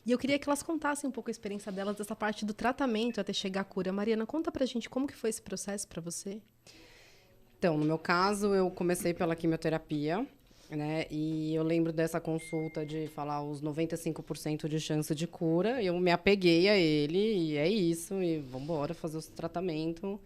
E eu queria que elas contassem um pouco a experiência delas, dessa parte do tratamento até chegar à cura. Mariana, conta pra gente como que foi esse processo pra você? Então, no meu caso, eu comecei pela quimioterapia, né? E eu lembro dessa consulta de falar os 95% de chance de cura. Eu me apeguei a ele e é isso, e vamos embora fazer o tratamento.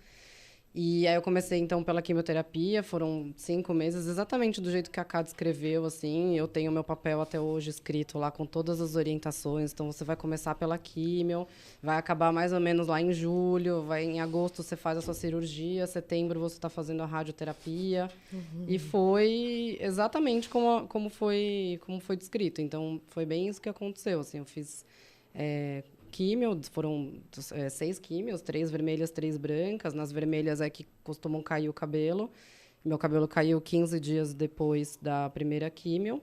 E aí eu comecei, então, pela quimioterapia, foram 5 meses, exatamente do jeito que a Ká descreveu, assim. Eu tenho meu papel até hoje escrito lá com todas as orientações. Então, você vai começar pela quimio, vai acabar mais ou menos lá em julho, em agosto você faz a sua cirurgia, setembro você está fazendo a radioterapia. E foi exatamente como foi descrito. Então, foi bem isso que aconteceu, assim. Eu fiz químio, foram 6 químios, 3 vermelhas, 3 brancas. Nas vermelhas é que costumam cair o cabelo. Meu cabelo caiu 15 dias depois da primeira químio.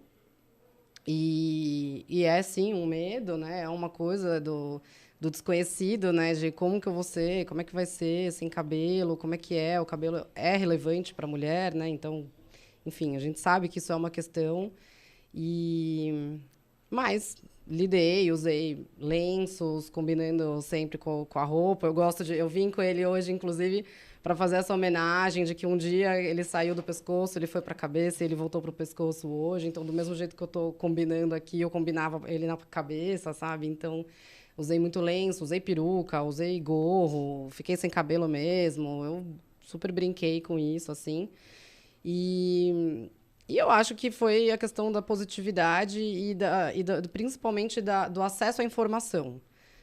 E é, sim, um medo, né? É uma coisa do desconhecido, né? De como que eu vou ser, como é que vai ser sem cabelo, como é que é. O cabelo é relevante para a mulher, né? Então, enfim, a gente sabe que isso é uma questão. E mas lidei, usei lenços, combinando sempre com a roupa. Eu vim com ele hoje, inclusive, para fazer essa homenagem de que um dia ele saiu do pescoço, ele foi para a cabeça e ele voltou para o pescoço hoje. Então, do mesmo jeito que eu estou combinando aqui, eu combinava ele na cabeça, sabe? Então, usei muito lenço, usei peruca, usei gorro, fiquei sem cabelo mesmo. Eu super brinquei com isso, assim. E, e eu acho que foi a questão da positividade principalmente do acesso à informação.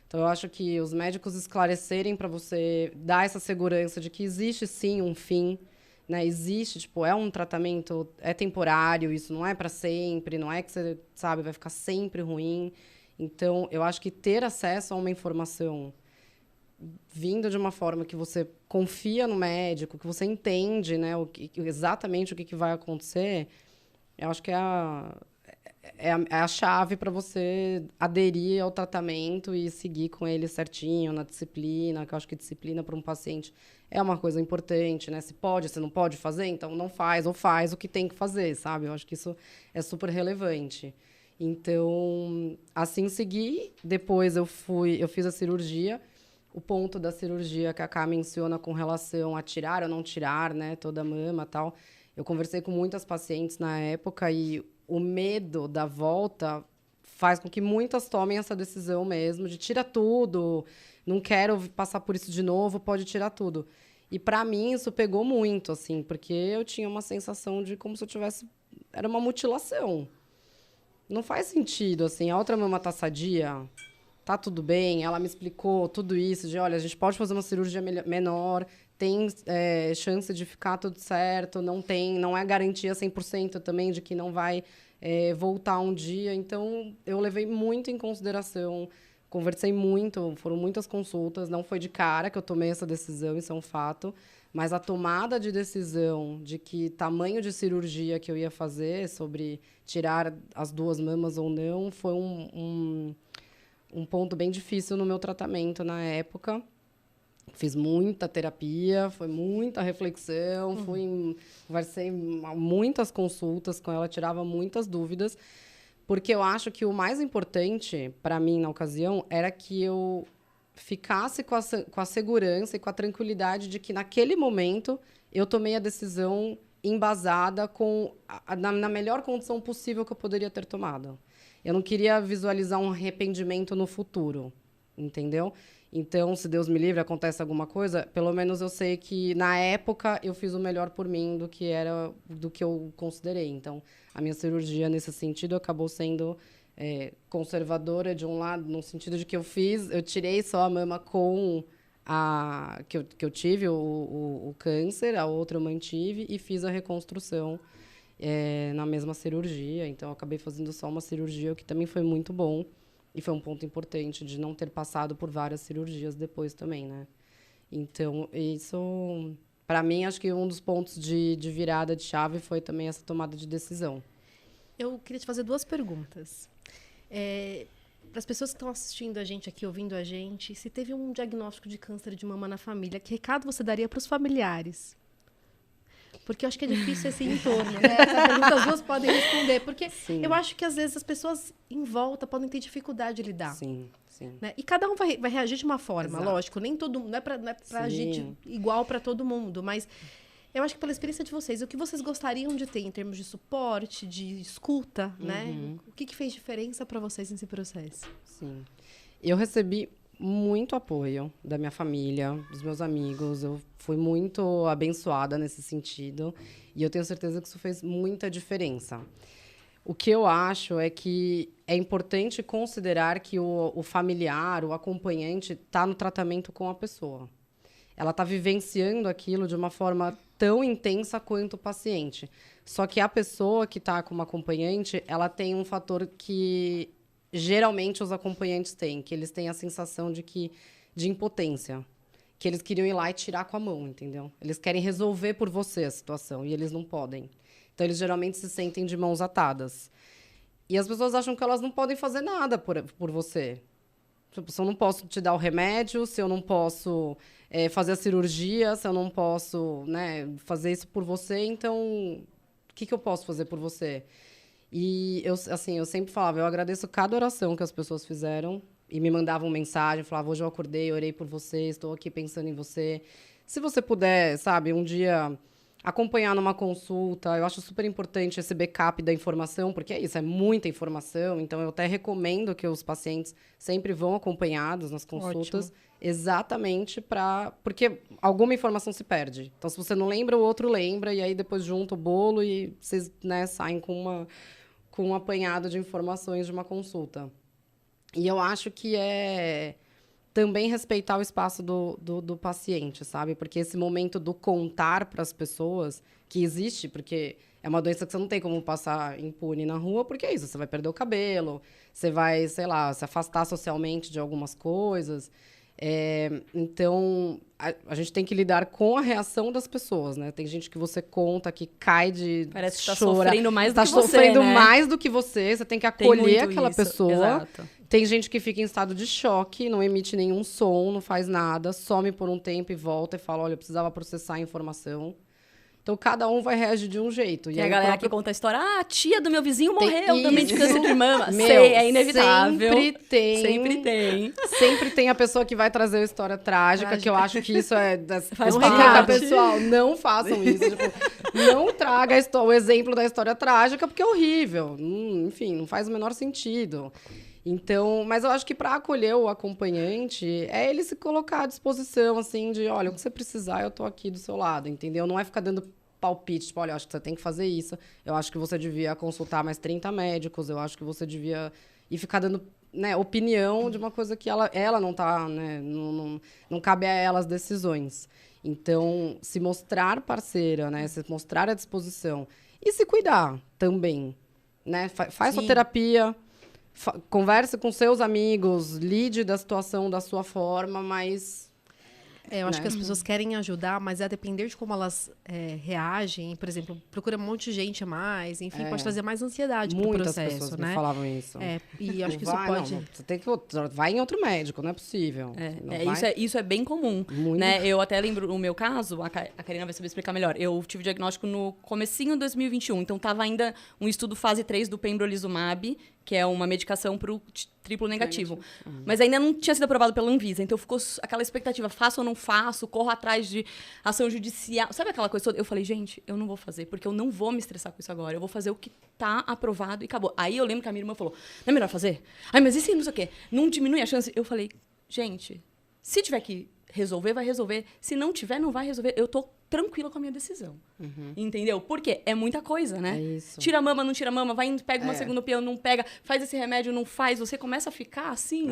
Então, eu acho que os médicos esclarecerem para você, dar essa segurança de que existe sim um fim, né? Existe, tipo, é um tratamento, é temporário, isso não é para sempre, não é que você, sabe, vai ficar sempre ruim. Então, eu acho que ter acesso a uma informação vindo de uma forma que você confia no médico, que você entende, né, exatamente o que vai acontecer, eu acho que é a chave para você aderir ao tratamento e seguir com ele certinho, na disciplina, que eu acho que disciplina para um paciente é uma coisa importante, né? Se pode, se não pode fazer, então não faz, ou faz o que tem que fazer, sabe? Eu acho que isso é super relevante. Então, assim segui, depois eu fiz a cirurgia. O ponto da cirurgia que a Ká menciona com relação a tirar ou não tirar, né, toda a mama e tal. Eu conversei com muitas pacientes na época e o medo da volta faz com que muitas tomem essa decisão mesmo de tira tudo, não quero passar por isso de novo, pode tirar tudo. E para mim isso pegou muito, assim, porque eu tinha uma sensação de como se eu tivesse era uma mutilação. Não faz sentido, assim, a outra mama tá sadia, tá tudo bem. Ela me explicou tudo isso, de, olha, a gente pode fazer uma cirurgia menor, tem chance de ficar tudo certo, não é garantia 100% também de que não vai voltar um dia. Então, eu levei muito em consideração, conversei muito, foram muitas consultas, não foi de cara que eu tomei essa decisão, isso é um fato, mas a tomada de decisão de que tamanho de cirurgia que eu ia fazer, sobre tirar as 2 mamas ou não, foi um ponto bem difícil no meu tratamento na época. Fiz muita terapia, foi muita reflexão, conversei muitas consultas com ela, tirava muitas dúvidas, porque eu acho que o mais importante para mim na ocasião era que eu ficasse com a segurança e com a tranquilidade de que naquele momento eu tomei a decisão embasada na melhor condição possível que eu poderia ter tomado. Eu não queria visualizar um arrependimento no futuro, entendeu? Então, se Deus me livre, acontece alguma coisa, pelo menos eu sei que na época eu fiz o melhor por mim do que eu considerei. Então, a minha cirurgia nesse sentido acabou sendo conservadora de um lado, no sentido de que eu tirei só a mama com que eu tive o câncer, a outra eu mantive e fiz a reconstrução na mesma cirurgia. Então, eu acabei fazendo só uma cirurgia, o que também foi muito bom. E foi um ponto importante de não ter passado por várias cirurgias depois também, né? Então, isso, para mim, acho que um dos pontos de virada de chave foi também essa tomada de decisão. Eu queria te fazer 2 perguntas. Para as pessoas que estão assistindo a gente aqui, ouvindo a gente, se teve um diagnóstico de câncer de mama na família, que recado você daria para os familiares? Porque eu acho que é difícil esse entorno, né? Essa pergunta as duas podem responder. Porque Sim. eu acho que, às vezes, as pessoas em volta podem ter dificuldade de lidar. Sim, sim. Né? E cada um vai reagir de uma forma, Exato. lógico. Nem todo mundo, não é pra agir igual para todo mundo, mas eu acho que pela experiência de vocês, o que vocês gostariam de ter em termos de suporte, de escuta, né? O que fez diferença para vocês nesse processo? Sim. Eu recebi muito apoio da minha família, dos meus amigos. Eu fui muito abençoada nesse sentido. E eu tenho certeza que isso fez muita diferença. O que eu acho é que é importante considerar que o familiar, o acompanhante, está no tratamento com a pessoa. Ela está vivenciando aquilo de uma forma tão intensa quanto o paciente. Só que a pessoa que está como acompanhante, ela tem um fator que geralmente os acompanhantes têm, que eles têm a sensação de impotência, que eles queriam ir lá e tirar com a mão, entendeu? Eles querem resolver por você a situação e eles não podem. Então, eles geralmente se sentem de mãos atadas. E as pessoas acham que elas não podem fazer nada por você. Tipo, se eu não posso te dar o remédio, se eu não posso fazer a cirurgia, se eu não posso, né, fazer isso por você, então, o que eu posso fazer por você? E eu sempre falava, eu agradeço cada oração que as pessoas fizeram e me mandavam mensagem, falavam, hoje eu acordei, orei por você, estou aqui pensando em você. Se você puder, sabe, um dia acompanhar numa consulta, eu acho super importante esse backup da informação, porque é isso, é muita informação, então eu até recomendo que os pacientes sempre vão acompanhados nas consultas, exatamente porque alguma informação se perde. Então, se você não lembra, o outro lembra, e aí depois junta o bolo e vocês, né, saem com um apanhado de informações de uma consulta. E eu acho que é também respeitar o espaço do paciente, sabe? Porque esse momento do contar para as pessoas que existe, porque é uma doença que você não tem como passar impune na rua, porque é isso, você vai perder o cabelo, você vai, sei lá, se afastar socialmente de algumas coisas. Então, a gente tem que lidar com a reação das pessoas, né? Tem gente que você conta que cai de parece que tá chora, sofrendo mais do tá que você, sofrendo né? mais do que você tem que acolher aquela isso. pessoa. Exato. Tem gente que fica em estado de choque, não emite nenhum som, não faz nada, some por um tempo e volta e fala, olha, eu precisava processar a informação. Então, cada um vai reagir de um jeito. Tem e a aí galera que conta a história, a tia do meu vizinho morreu também de isso. câncer de mama. Meu, Sei, é inevitável. Sempre tem. Sempre tem. Sempre tem a pessoa que vai trazer a história trágica, que eu acho que isso é... Faz parte. parte. Pessoal, não façam isso. Tipo, não traga o exemplo da história trágica, porque é horrível. Enfim, não faz o menor sentido. Então, mas eu acho que para acolher o acompanhante, é ele se colocar à disposição, assim, de, olha, o que você precisar, eu tô aqui do seu lado, entendeu? Não é ficar dando palpite, tipo, olha, eu acho que você tem que fazer isso, eu acho que você devia consultar mais 30 médicos, eu acho que você devia... E ficar dando, né, opinião de uma coisa que ela não tá, né, não cabe a ela as decisões. Então, se mostrar parceira, né, se mostrar à disposição e se cuidar também, né? Faz sua terapia, converse com seus amigos, lide da situação da sua forma, mas... eu acho que as pessoas querem ajudar, mas a depender de como elas reagem, por exemplo, procura um monte de gente a mais, enfim, pode trazer mais ansiedade pro processo, muitas pessoas né? me falavam isso. E acho que isso pode... Não, você tem que... Vai em outro médico, não é possível. Isso é bem comum, né? Eu até lembro, no meu caso, a Karina vai saber explicar melhor, eu tive diagnóstico no comecinho de 2021, então estava ainda um estudo fase 3 do pembrolizumab, que é uma medicação para o triplo negativo. Mas ainda não tinha sido aprovado pela Anvisa, então ficou aquela expectativa, faço ou não faço, corro atrás de ação judicial, sabe aquela coisa toda? Eu falei, gente, eu não vou fazer, porque eu não vou me estressar com isso agora, eu vou fazer o que tá aprovado e acabou. Aí eu lembro que a minha irmã falou, não é melhor fazer? Ai, mas e se não sei o quê? Não diminui a chance? Eu falei, gente, se tiver que resolver, vai resolver. Se não tiver, não vai resolver. Eu tô tranquila com a minha decisão. Entendeu? Porque é muita coisa, né? É isso. Tira a mama, não tira a mama, vai, pega uma segunda opinião, não pega, faz esse remédio, não faz. Você começa a ficar assim.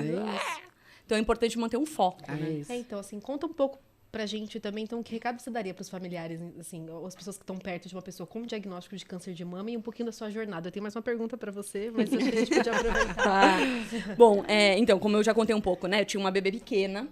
Então é importante manter um foco. Né? Então, assim, conta um pouco pra gente também, então, que recado você daria pros familiares, assim, ou as pessoas que estão perto de uma pessoa com diagnóstico de câncer de mama e um pouquinho da sua jornada. Eu tenho mais uma pergunta pra você, mas acho que a gente podia aproveitar. Bom, então, como eu já contei um pouco, né? Eu tinha uma bebê pequena.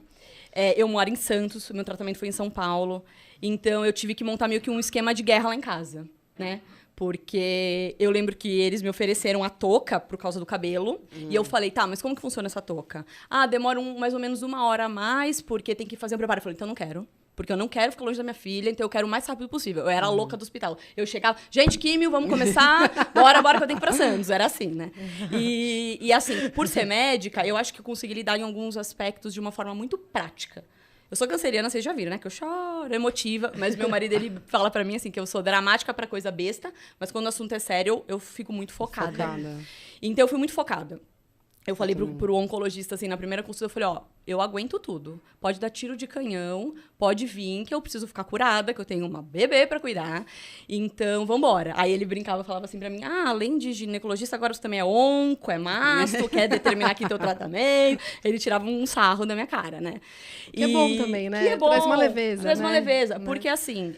Eu moro em Santos, meu tratamento foi em São Paulo. Então, eu tive que montar meio que um esquema de guerra lá em casa, né? Porque eu lembro que eles me ofereceram a touca por causa do cabelo. E eu falei, tá, mas como que funciona essa touca? Ah, demora mais ou menos 1 hora a mais, porque tem que fazer um preparo. Eu falei, então não quero. Porque eu não quero ficar longe da minha filha, então eu quero o mais rápido possível. Eu era a louca do hospital. Eu chegava, gente, químio, vamos começar. Bora que eu tenho que ir pra Santos. Era assim, né? E assim, por ser médica, eu acho que eu consegui lidar em alguns aspectos de uma forma muito prática. Eu sou canceriana, vocês já viram, né? Que eu choro, emotiva. Mas meu marido, ele fala pra mim, assim, que eu sou dramática pra coisa besta. Mas quando o assunto é sério, eu fico muito focada. Então, eu fui muito focada. Eu falei pro oncologista, assim, na primeira consulta, eu falei, ó, eu aguento tudo. Pode dar tiro de canhão, pode vir, que eu preciso ficar curada, que eu tenho uma bebê pra cuidar. Então, vambora. Aí ele brincava, falava assim pra mim, além de ginecologista, agora você também é onco, é mastro, quer determinar aqui teu tratamento. Ele tirava um sarro da minha cara, né? Que é bom também, né? Que é bom. Traz uma leveza, Traz uma leveza. Né? Porque, assim,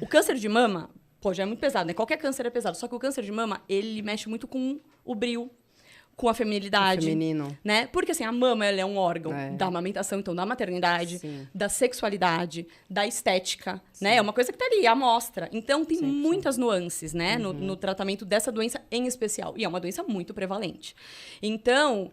o câncer de mama, pô, já é muito pesado, né? Qualquer câncer é pesado. Só que o câncer de mama, ele mexe muito com o bril, com a feminilidade. Feminino. Né? Porque, assim, a mama, ela é um órgão da amamentação, então, da maternidade, da sexualidade, da estética, né? É uma coisa que tá ali, à mostra. Então, tem muitas nuances, né? No tratamento dessa doença em especial. E é uma doença muito prevalente. Então,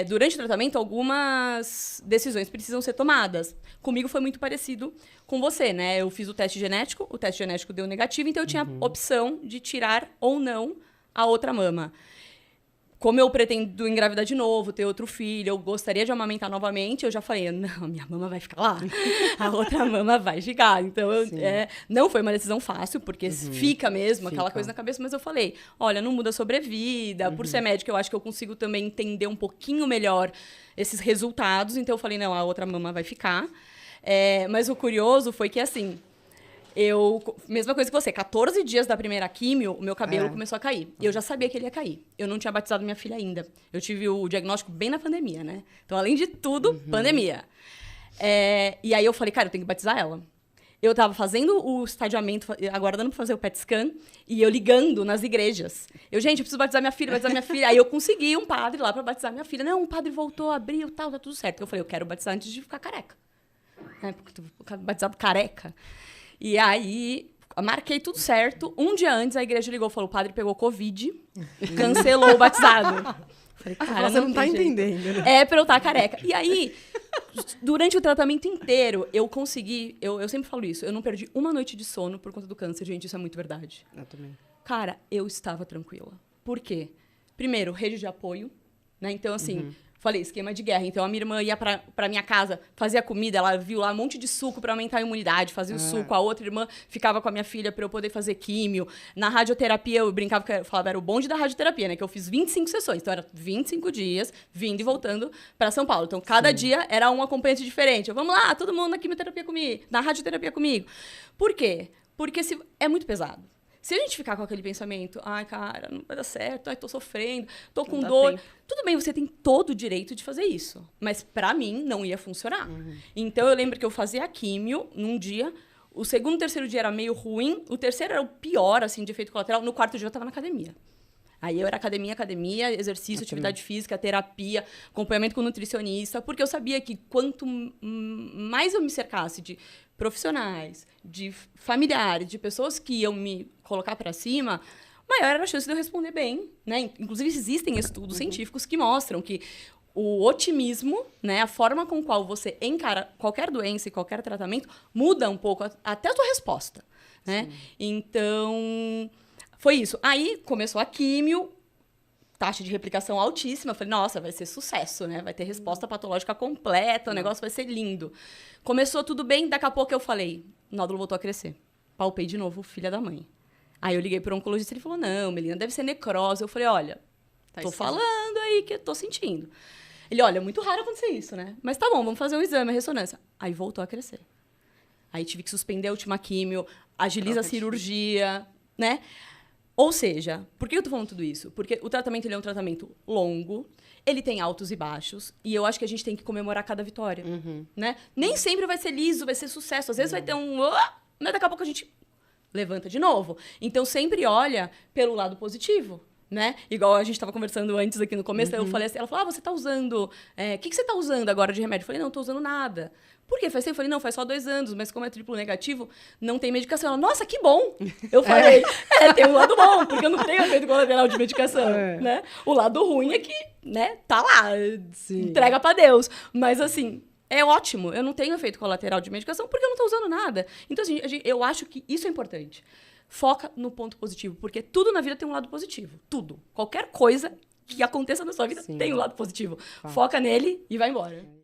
durante o tratamento, algumas decisões precisam ser tomadas. Comigo foi muito parecido com você, né? Eu fiz o teste genético deu negativo, então eu tinha a opção de tirar ou não a outra mama. Como eu pretendo engravidar de novo, ter outro filho, eu gostaria de amamentar novamente, eu já falei, não, minha mama vai ficar lá, a outra mama vai ficar. Então, não foi uma decisão fácil, porque fica mesmo aquela coisa na cabeça, mas eu falei, olha, não muda a sobrevida, por ser médica, eu acho que eu consigo também entender um pouquinho melhor esses resultados, então eu falei, não, a outra mama vai ficar. Mas o curioso foi que, assim, mesma coisa que você, 14 dias da primeira químio, o meu cabelo começou a cair. E eu já sabia que ele ia cair. Eu não tinha batizado minha filha ainda. Eu tive o diagnóstico bem na pandemia, né? Então, além de tudo, pandemia. E aí eu falei, cara, eu tenho que batizar ela. Eu tava fazendo o estadiamento, aguardando pra fazer o PET scan, e eu ligando nas igrejas. Gente, eu preciso batizar minha filha. Aí eu consegui um padre lá pra batizar minha filha. Não, o padre voltou, abriu, tal, tá tudo certo. Eu falei, eu quero batizar antes de ficar careca. Porque eu vou ficar batizado careca. E aí, marquei tudo certo. Um dia antes, a igreja ligou e falou, o padre pegou Covid, cancelou o batizado. Falei, cara, você não tá entendendo. Né? Pra eu estar careca. E aí, durante o tratamento inteiro, eu consegui... Eu sempre falo isso, eu não perdi uma noite de sono por conta do câncer. Gente, isso é muito verdade. Eu também. Cara, eu estava tranquila. Por quê? Primeiro, rede de apoio, né? Então, assim... Falei, esquema de guerra. Então, a minha irmã ia pra minha casa, fazia comida, ela viu lá um monte de suco para aumentar a imunidade, fazia o suco. A outra irmã ficava com a minha filha para eu poder fazer químio. Na radioterapia, eu brincava, eu falava, era o bonde da radioterapia, né? Que eu fiz 25 sessões. Então, era 25 dias, vindo e voltando para São Paulo. Então, cada dia era um acompanhante diferente. Vamos lá, todo mundo na quimioterapia comigo, na radioterapia comigo. Por quê? Porque é muito pesado. Se a gente ficar com aquele pensamento, ai, cara, não vai dar certo, ai, tô sofrendo, tô com dor. Tempo. Tudo bem, você tem todo o direito de fazer isso. Mas pra mim, não ia funcionar. Então, eu lembro que eu fazia a químio num dia, o segundo e terceiro dia era meio ruim, o terceiro era o pior, assim, de efeito colateral, no quarto dia eu tava na academia. Aí eu era academia, exercício, atividade física, terapia, acompanhamento com nutricionista, porque eu sabia que quanto mais eu me cercasse de profissionais, de familiares, de pessoas que iam me colocar para cima, maior era a chance de eu responder bem, né? Inclusive, existem estudos científicos que mostram que o otimismo, né, a forma com qual você encara qualquer doença e qualquer tratamento, muda um pouco até a sua resposta, né? Então, foi isso. Aí, começou a químio, taxa de replicação altíssima. Eu falei, nossa, vai ser sucesso, né? Vai ter resposta patológica completa, o negócio vai ser lindo. Começou tudo bem, daqui a pouco eu falei, o nódulo voltou a crescer. Palpei de novo, filha da mãe. Aí eu liguei para o oncologista e ele falou, não, Melina, deve ser necrose. Eu falei, olha, tô falando aí que eu tô sentindo. Ele, olha, é muito raro acontecer isso, né? Mas tá bom, vamos fazer um exame, a ressonância. Aí voltou a crescer. Aí tive que suspender a última químio, agiliza a cirurgia, né? Ou seja, por que eu tô falando tudo isso? Porque o tratamento ele é um tratamento longo, ele tem altos e baixos, e eu acho que a gente tem que comemorar cada vitória, né? Nem sempre vai ser liso, vai ser sucesso. Às vezes vai ter mas daqui a pouco a gente levanta de novo. Então, sempre olha pelo lado positivo, né? Igual a gente estava conversando antes aqui no começo, eu falei assim, ela falou, você tá usando... O que você tá usando agora de remédio? Eu falei, não tô usando nada. Por quê? Faz tempo? Eu falei, não, faz só 2 anos, mas como é triplo negativo, não tem medicação. Ela, nossa, que bom! Eu falei, tem um lado bom, porque eu não tenho efeito colateral de medicação, né? O lado ruim é que, né, tá lá, entrega pra Deus. Mas, assim, é ótimo. Eu não tenho efeito colateral de medicação porque eu não tô usando nada. Então, assim, eu acho que isso é importante. Foca no ponto positivo, porque tudo na vida tem um lado positivo. Tudo. Qualquer coisa que aconteça na sua vida tem um lado positivo. Foca nele e vai embora.